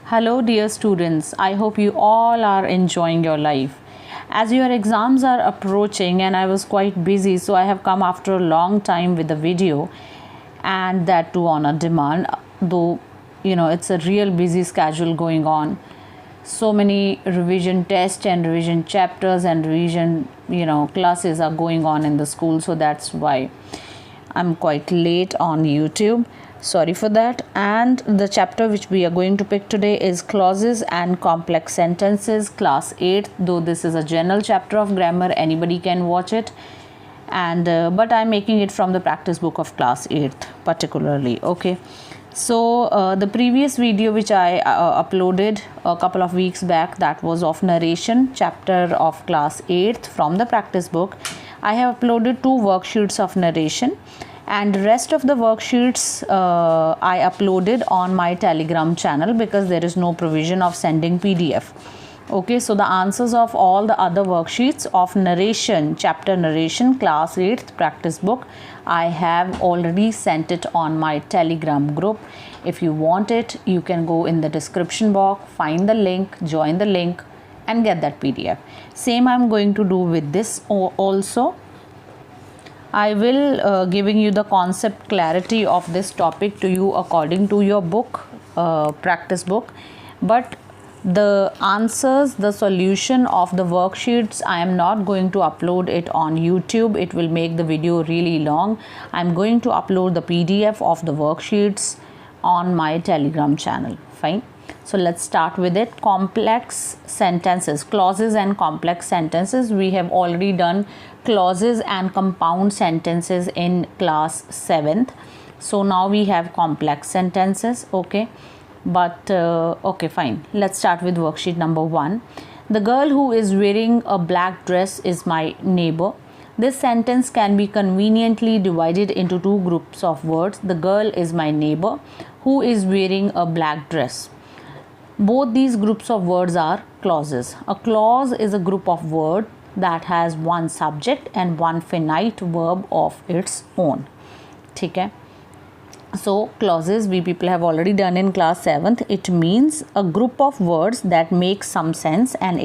Hello dear students, I hope you all are enjoying your life. As your exams are approaching and I was quite busy, so I have come after a long time with a video, and that too on a demand, though it's a real busy schedule going on. So many revision tests and revision chapters and revision classes are going on in the school, so that's why I'm quite late on YouTube. Sorry for that. And the chapter which we are going to pick today is Clauses and Complex Sentences, class 8. Though this is a general chapter of grammar, anybody can watch it. And but I'm making it from the practice book of class 8 particularly. Okay. So the previous video which I uploaded a couple of weeks back, that was of narration, chapter of class 8 from the practice book. I have uploaded 2 worksheets of narration, and rest of the worksheets I uploaded on my Telegram channel because there is no provision of sending PDF. Okay, so the answers of all the other worksheets of narration, chapter narration, class 8th practice book, I have already sent it on my Telegram group. If you want it, you can go in the description box, find the link, join the link and get that PDF. Same I'm going to do with this also. I will giving you the concept clarity of this topic to you according to your book, practice book, but the answers, the solution of the worksheets, I am not going to upload it on YouTube. It will make the video really long. I'm going to upload the PDF of the worksheets on my Telegram channel. Fine. So let's start with it. Complex sentences, clauses and complex sentences. We have already done clauses and compound sentences in class 7th. So now we have complex sentences. Okay. But okay, fine. Let's start with worksheet number 1. The girl who is wearing a black dress is my neighbor. This sentence can be conveniently divided into 2 groups of words. The girl is my neighbor who is wearing a black dress. Both these groups of words are clauses. A clause is a group of words that has one subject and one finite verb of its own. Okay. So clauses we people have already done in class 7th. It means a group of words that makes some sense and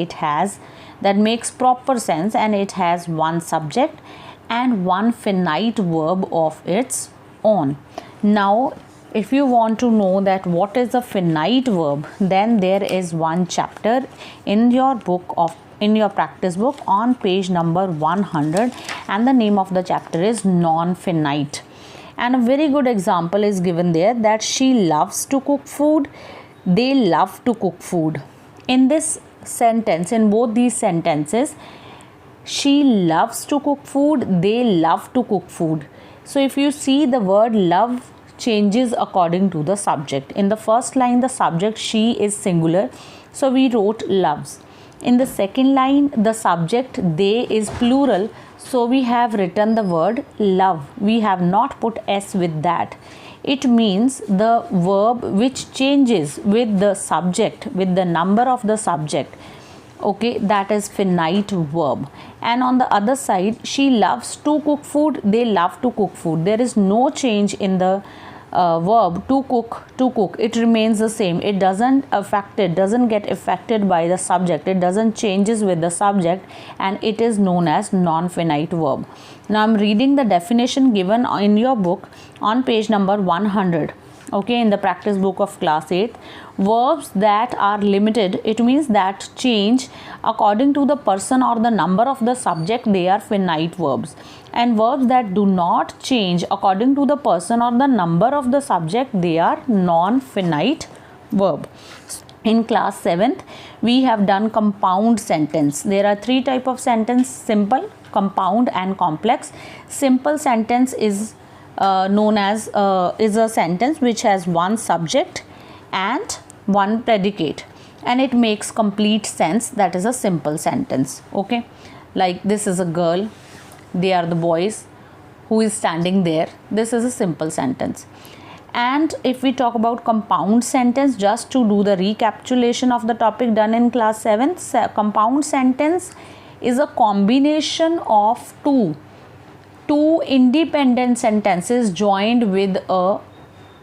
that makes proper sense, and it has one subject and one finite verb of its own. Now if you want to know that what is a finite verb, then there is one chapter in your practice book on page number 100, and the name of the chapter is non-finite. And a very good example is given there, that she loves to cook food, they love to cook food. In this sentence, in both these sentences, she loves to cook food, they love to cook food. So if you see, the word love changes according to the subject. In the first line, the subject she is singular, so we wrote loves. In the second line, the subject they is plural, so we have written the word love. We have not put s with that. It means the verb which changes with the subject, with the number of the subject. Okay, that is finite verb. And on the other side, she loves to cook food, they love to cook food. There is no change in the verb to cook. It remains the same. It doesn't get affected by the subject. It doesn't changes with the subject, and it is known as non-finite verb. Now I'm reading the definition given in your book on page number 100. Okay, in the practice book of class 8. Verbs that are limited, it means that change according to the person or the number of the subject, they are finite verbs. And verbs that do not change according to the person or the number of the subject, they are non-finite verb. In class 7th, we have done compound sentence. There are 3 type of sentence: simple, compound and complex. Simple sentence is known as is a sentence which has one subject and one predicate, and it makes complete sense. That is a simple sentence. Okay, like this is a girl, they are the boys who is standing there. This is a simple sentence. And if we talk about compound sentence, just to do the recapitulation of the topic done in class 7, compound sentence is a combination of two independent sentences joined with a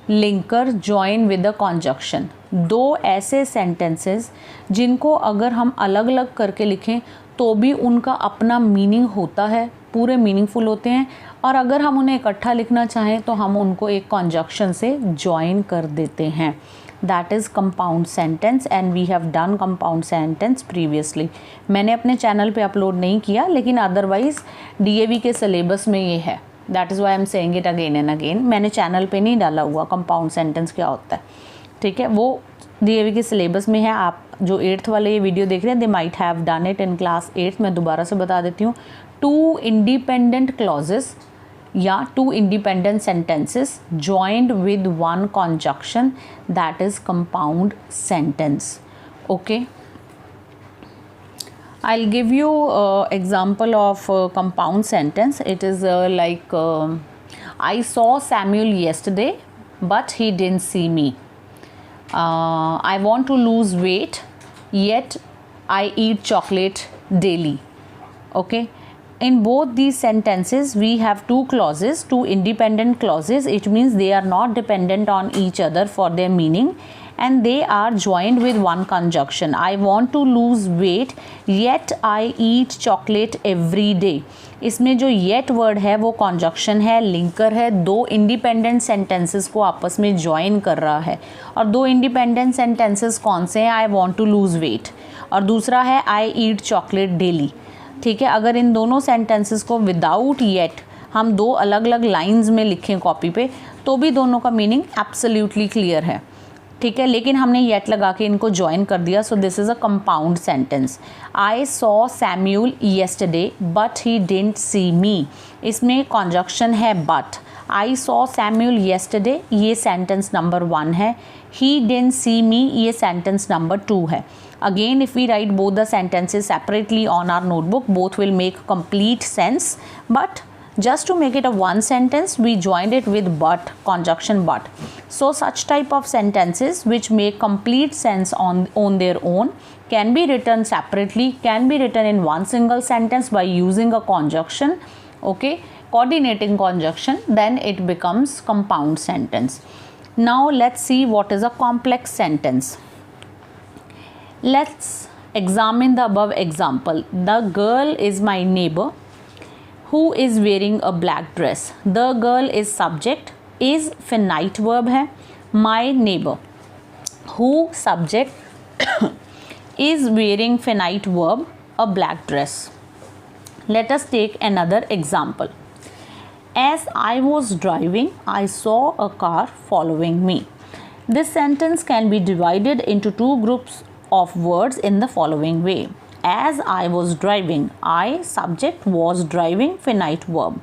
linker join with a conjunction. दो ऐसे sentences जिनको अगर हम अलग अलग करके लिखें तो भी उनका अपना मीनिंग होता है, पूरे मीनिंगफुल होते हैं, और अगर हम उन्हें इकट्ठा लिखना चाहें तो हम उनको एक कॉन्जक्शन से जॉइन कर देते हैं. That is compound sentence and we have done compound sentence previously. मैंने अपने चैनल पे अपलोड नहीं किया, लेकिन अदरवाइज़ DAV के सिलेबस में ये है. That is why I am saying it again and again. मैंने चैनल पे नहीं डाला हुआ कंपाउंड सेंटेंस क्या होता है, ठीक है, वो DAV के सिलेबस में है. आप जो 8th वाले ये वीडियो देख रहे हैं, they might have done it in class 8th. मैं दोबारा से बता देती हूँ. 2 इंडिपेंडेंट क्लॉजेस या 2 independent sentences joined with 1 conjunction, that is compound sentence. Okay, I'll give you example of compound sentence. It is like I saw Samuel yesterday, but he didn't see me. I want to lose weight, yet I eat chocolate daily. Okay. In both these sentences, we have 2 clauses, 2 independent clauses. It means they are not dependent on each other for their meaning, and they are joined with 1 conjunction. I want to lose weight, yet I eat chocolate every day. इसमें जो yet word है वो कॉन्जक्शन है, linker है, 2 independent sentences को आपस में join कर रहा है. और 2 इंडिपेंडेंट सेंटेंसेस कौन से हैं? I want to lose weight और दूसरा है आई ईट चॉकलेट डेली. ठीक है, अगर इन दोनों सेंटेंसेस को विदाउट येट हम 2 अलग अलग लाइंस में लिखें कॉपी पे तो भी दोनों का मीनिंग एब्सोल्युटली क्लियर है. ठीक है, लेकिन हमने येट लगा के इनको ज्वाइन कर दिया. So this is a compound sentence. I saw Samuel yesterday but he didn't see me. इसमें कॉन्जक्शन है but. I saw Samuel yesterday ये सेंटेंस नंबर 1 है. ही डिडंट सी मी ये सेंटेंस नंबर 2 है. Again, if we write both the sentences separately on our notebook, both will make complete sense. But just to make it a one sentence, we joined it with but, conjunction but. So such type of sentences which make complete sense on their own can be written separately, can be written in one single sentence by using a conjunction, okay, coordinating conjunction. Then it becomes compound sentence. Now let's see what is a complex sentence. Let's examine the above example. The girl is my neighbor who is wearing a black dress. The girl is subject, is finite verb है. My neighbor, who subject is wearing finite verb, a black dress. Let us take another example. As I was driving, I saw a car following me. This sentence can be divided into 2 groups of words in the following way. As I was driving, I subject was driving finite verb.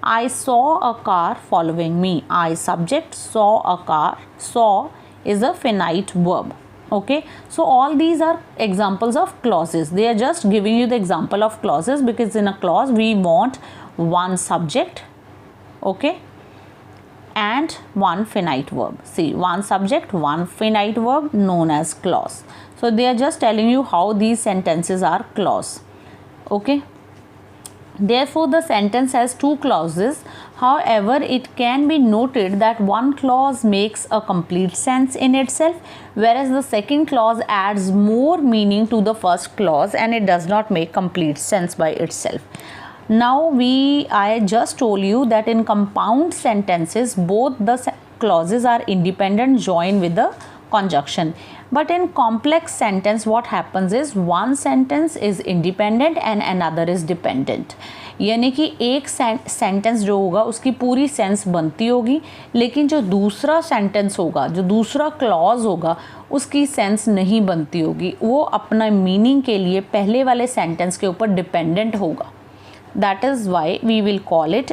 I saw a car following me. I subject saw a car. Saw is a finite verb. Okay, so all these are examples of clauses. They are just giving you the example of clauses because in a clause we want one subject, okay, and one finite verb. See, one subject, one finite verb known as clause. So they are just telling you how these sentences are clause. Okay. Therefore, the sentence has 2 clauses. However, it can be noted that one clause makes a complete sense in itself, whereas the second clause adds more meaning to the first clause and it does not make complete sense by itself. Now I just told you that in compound sentences both the clauses are independent joined with the conjunction, but in complex sentence what happens is one sentence is independent and another is dependent. यानी कि एक sentence जो होगा उसकी पूरी sense बनती होगी, लेकिन जो दूसरा सेंटेंस होगा, जो दूसरा क्लॉज होगा, उसकी सेंस नहीं बनती होगी. वो अपना मीनिंग के लिए पहले वाले सेंटेंस के ऊपर डिपेंडेंट होगा. That is why we will call it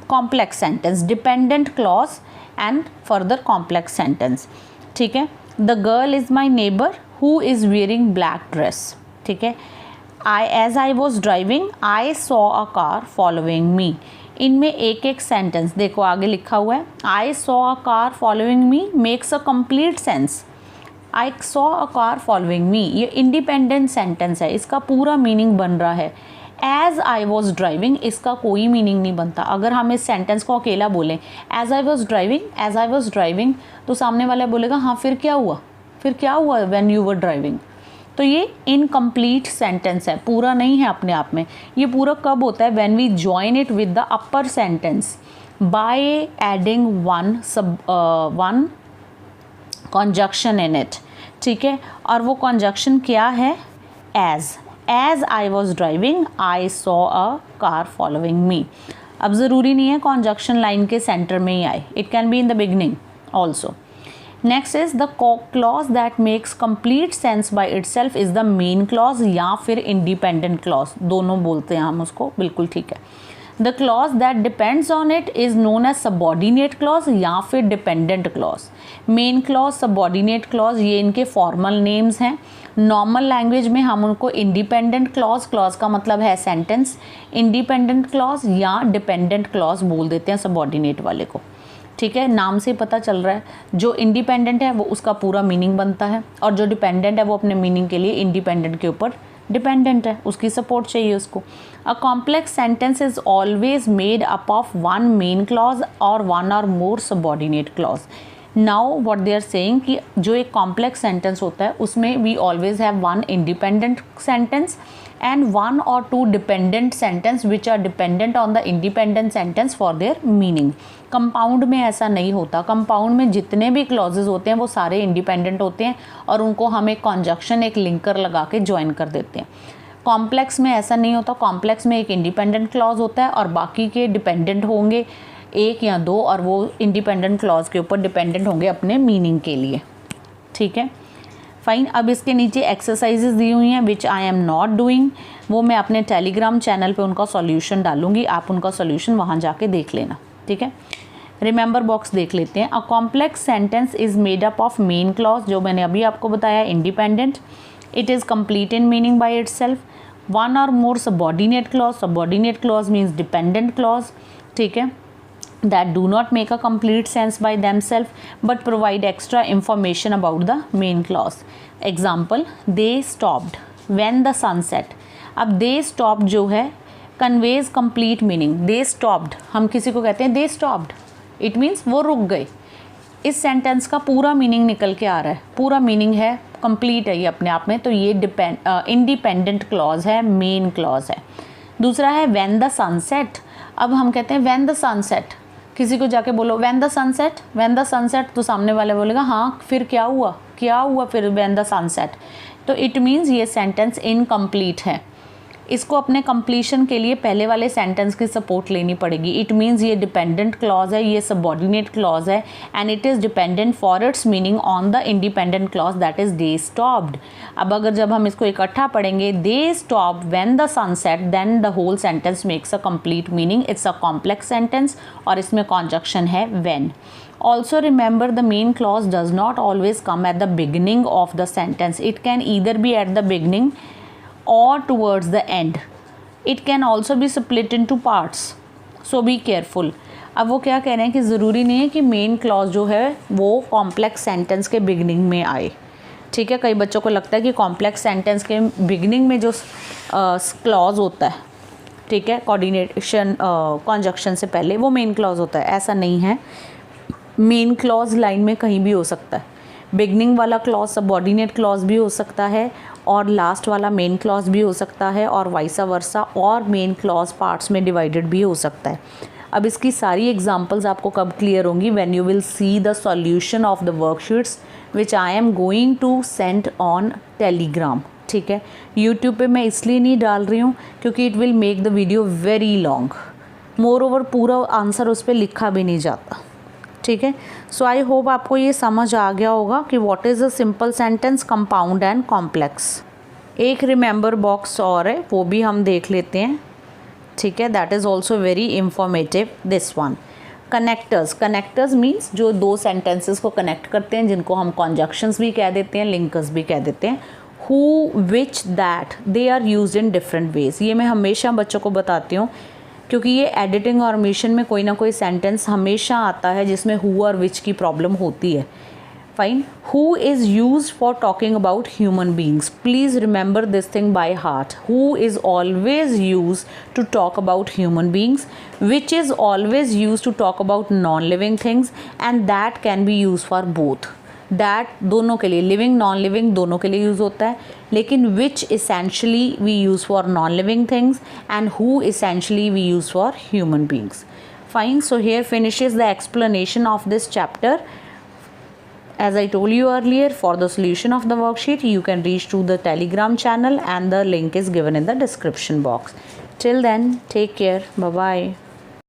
complex sentence, dependent clause and further complex sentence. ठीक है. The girl is my neighbor who is wearing black dress. ठीक है. As I was driving, I saw a car following me. इनमें एक एक sentence देखो आगे लिखा हुआ है. I saw a car following me makes a complete sense. I saw a car following मी, ये इंडिपेंडेंट सेंटेंस है, इसका पूरा मीनिंग बन रहा है। एज आई वॉज ड्राइविंग, इसका कोई मीनिंग नहीं बनता। अगर हम इस सेंटेंस को अकेला बोलें एज आई वॉज ड्राइविंग, तो सामने वाला बोलेगा हाँ फिर क्या हुआ व्हेन यू वर ड्राइविंग। तो ये इनकम्प्लीट सेंटेंस है, पूरा नहीं है अपने आप में। ये पूरा कब होता है? When we join it with the upper sentence by adding one conjunction in it, ठीक है। और वो कॉन्जक्शन क्या है? As I was driving I saw a car following me. अब ज़रूरी नहीं है कॉन्जक्शन लाइन के सेंटर में ही आए, it can be in the beginning also. Next is the clause that makes complete sense by itself is the main clause या फिर independent clause, दोनों बोलते हैं हम उसको, बिल्कुल ठीक है। The clause that depends on it is known as subordinate clause या फिर dependent clause. Main clause, subordinate clause, ये इनके फॉर्मल नेम्स हैं। नॉर्मल लैंग्वेज में हम उनको इंडिपेंडेंट क्लॉज का मतलब है सेंटेंस, इंडिपेंडेंट क्लॉज या डिपेंडेंट क्लॉज बोल देते हैं सबॉर्डिनेट वाले को, ठीक है। नाम से पता चल रहा है, जो इंडिपेंडेंट है वो उसका पूरा मीनिंग बनता है और जो डिपेंडेंट है वो अपने मीनिंग के लिए इंडिपेंडेंट के ऊपर डिपेंडेंट है, उसकी सपोर्ट चाहिए उसको। A complex sentence is always made up of one main clause और one or more subordinate clause. Now what they are saying कि जो एक कॉम्प्लेक्स सेंटेंस होता है उसमें we always have one independent sentence and one or two dependent sentence which are dependent on the independent sentence for their meaning. Compound में ऐसा नहीं होता। कंपाउंड में जितने भी क्लॉजेज होते हैं वो सारे इंडिपेंडेंट होते हैं और उनको हम एक कॉन्जक्शन, एक लिंकर लगा के ज्वाइन कर देते हैं। कॉम्प्लेक्स में ऐसा नहीं होता। कॉम्प्लेक्स में एक इंडिपेंडेंट क्लॉज होता है और बाकी के डिपेंडेंट होंगे, एक या दो, और वो इंडिपेंडेंट क्लॉज के ऊपर डिपेंडेंट होंगे अपने मीनिंग के लिए, ठीक है। फाइन। अब इसके नीचे एक्सरसाइजेज दी हुई हैं विच आई एम नॉट डूइंग, वो मैं अपने टेलीग्राम चैनल पे उनका सॉल्यूशन डालूंगी, आप उनका सॉल्यूशन वहाँ जाके देख लेना, ठीक है। रिमेंबर बॉक्स देख लेते हैं। A complex sentence is made up of main clause, जो मैंने अभी आपको बताया, independent. It is complete in meaning by itself. One or more subordinate clause means dependent clause, ठीक है, that do not make a complete sense by themselves but provide extra information about the main clause. Example, they stopped when the sun set. अब they stopped जो है conveys complete meaning. they stopped, हम किसी को कहते हैं they stopped, it means वो रुक गए। इस सेंटेंस का पूरा मीनिंग निकल के आ रहा है, पूरा मीनिंग है, कंप्लीट है ये अपने आप में, तो ये इंडिपेंडेंट क्लॉज है, मेन क्लॉज है। दूसरा है when the sun set। अब हम कहते हैं when the sun set, किसी को जाके बोलो when the sunset, तो सामने वाले बोलेगा हाँ फिर क्या हुआ फिर when the sunset, तो इट मीन्स ये सेंटेंस इनकम्प्लीट है। इसको अपने कंप्लीशन के लिए पहले वाले सेंटेंस की सपोर्ट लेनी पड़ेगी। इट मीन्स ये डिपेंडेंट क्लॉज है, ये सबॉर्डिनेट क्लॉज है and it is dependent for its meaning on the independent clause that is they stopped. अब अगर जब हम इसको इकट्ठा पढ़ेंगे they stopped when the sunset, then the whole sentence makes a complete meaning. It's a complex sentence और इसमें conjunction है when. Also remember the main clause does not always come at the beginning of the sentence. It can either be at the beginning or towards the end. It can also be split into parts. So be careful. अब वो क्या कह रहे हैं कि ज़रूरी नहीं है कि मेन क्लॉज जो है वो कॉम्प्लेक्स सेंटेंस के बिगनिंग में आए, ठीक है। कई बच्चों को लगता है कि कॉम्प्लेक्स सेंटेंस के बिगनिंग में जो क्लॉज होता है, ठीक है, कोऑर्डिनेशन कॉन्जक्शन से पहले, वो मेन क्लॉज होता है। ऐसा नहीं है, मेन क्लॉज लाइन में कहीं भी हो सकता है। बिगनिंग वाला क्लॉज सबॉर्डिनेट क्लॉज भी हो सकता है और लास्ट वाला मेन क्लॉज भी हो सकता है और वाइसा वर्सा, और मेन क्लॉज पार्ट्स में डिवाइडेड भी हो सकता है। अब इसकी सारी एग्जांपल्स आपको कब क्लियर होंगी? When you will see the solution of the worksheets which I am going to send on Telegram, ठीक है। यूट्यूब पे मैं इसलिए नहीं डाल रही हूँ क्योंकि it will make the video very long, more over पूरा आंसर उस पर लिखा भी नहीं जाता, ठीक है। सो आई होप आपको ये समझ आ गया होगा कि what is a simple sentence, compound and complex. एक रिमेंबर बॉक्स और है, वो भी हम देख लेते हैं, ठीक है। That is also very informative, this one. Connectors means जो दो सेंटेंसेस को कनेक्ट करते हैं, जिनको हम कॉन्जक्शंस भी कह देते हैं, लिंकर्स भी कह देते हैं। Who, which, that, they are used in different ways. ये मैं हमेशा बच्चों को बताती हूँ क्योंकि ये एडिटिंग और ओमिशन में कोई ना कोई सेंटेंस हमेशा आता है जिसमें हु और विच की प्रॉब्लम होती है। Fine. Who is used for talking about human beings? Please remember this thing by heart. Who is always used to talk about human beings, which is always used to talk about non-living things, and that can be used for both. That दोनों के लिए, living non living दोनों के लिए use होता है, लेकिन विच essentially we use for non-living things and who essentially we use for human beings. Fine. So here finishes the explanation of this chapter. As I told you earlier, for the solution of the worksheet, you can reach to the Telegram channel and the link is given in the description box. Till then, take care. Bye-bye.